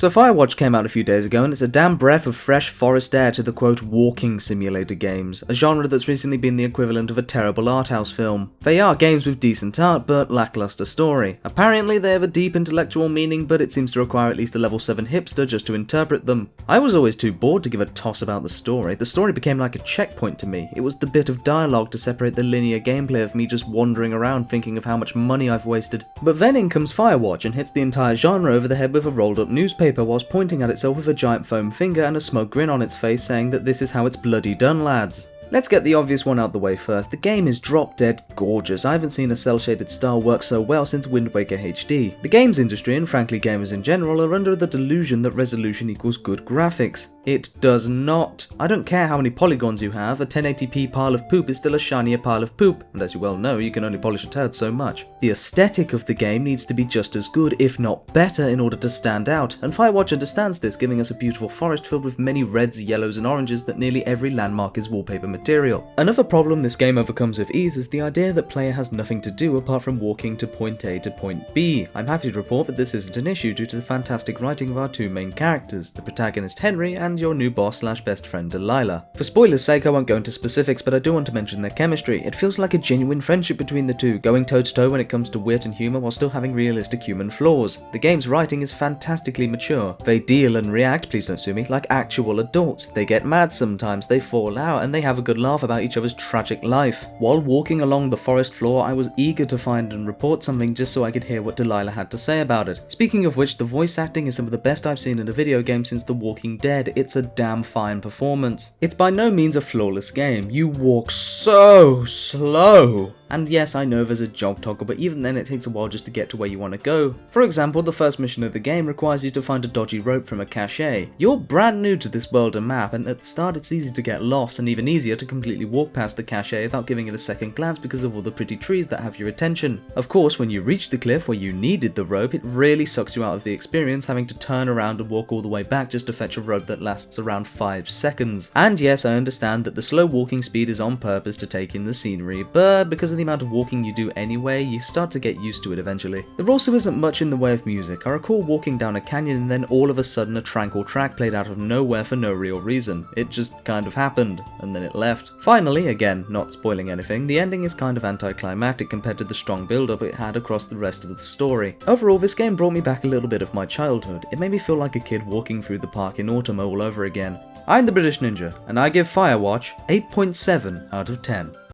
So Firewatch came out a few days ago, and it's a damn breath of fresh forest air to the quote walking simulator games, a genre that's recently been the equivalent of a terrible art house film. They are games with decent art, but lackluster story. Apparently they have a deep intellectual meaning, but it seems to require at least a level 7 hipster just to interpret them. I was always too bored to give a toss about the story. The story became like a checkpoint to me. It was the bit of dialogue to separate the linear gameplay of me just wandering around thinking of how much money I've wasted. But then in comes Firewatch and hits the entire genre over the head with a rolled up newspaper whilst pointing at itself with a giant foam finger and a smug grin on its face saying that this is how it's bloody done, lads. Let's get the obvious one out the way first. The game is drop dead gorgeous. I haven't seen a cel shaded style work so well since Wind Waker HD. The games industry, and frankly gamers in general, are under the delusion that resolution equals good graphics. It does not. I don't care how many polygons you have, a 1080p pile of poop is still a shinier pile of poop, and as you well know, you can only polish a turd so much. The aesthetic of the game needs to be just as good, if not better, in order to stand out, and Firewatch understands this, giving us a beautiful forest filled with many reds, yellows and oranges that nearly every landmark is wallpaper material. Another problem this game overcomes with ease is the idea that player has nothing to do apart from walking to point A to point B. I'm happy to report that this isn't an issue due to the fantastic writing of our two main characters, the protagonist Henry and your new boss / best friend Delilah. For spoilers' sake I won't go into specifics, but I do want to mention their chemistry. It feels like a genuine friendship between the two, going toe to toe when it comes to wit and humour while still having realistic human flaws. The game's writing is fantastically mature. They deal and react, please don't sue me, like actual adults. They get mad sometimes, they fall out, and they have a good laugh about each other's tragic life. While walking along the forest floor, I was eager to find and report something just so I could hear what Delilah had to say about it. Speaking of which, the voice acting is some of the best I've seen in a video game since The Walking Dead. It's a damn fine performance. It's by no means a flawless game. You walk so slow. And yes, I know there's a jog toggle, but even then it takes a while just to get to where you want to go. For example, the first mission of the game requires you to find a dodgy rope from a cache. You're brand new to this world and map, and at the start it's easy to get lost and even easier to completely walk past the cache without giving it a second glance because of all the pretty trees that have your attention. Of course, when you reach the cliff where you needed the rope, it really sucks you out of the experience having to turn around and walk all the way back just to fetch a rope that lasts around 5 seconds. And yes, I understand that the slow walking speed is on purpose to take in the scenery, but because of the amount of walking you do anyway, you start to get used to it eventually. There also isn't much in the way of music. I recall walking down a canyon and then all of a sudden a tranquil track played out of nowhere for no real reason. It just kind of happened, and then it left. Finally, again, not spoiling anything, the ending is kind of anticlimactic compared to the strong build-up it had across the rest of the story. Overall, this game brought me back a little bit of my childhood. It made me feel like a kid walking through the park in autumn all over again. I'm the British Ninja, and I give Firewatch 8.7 out of 10.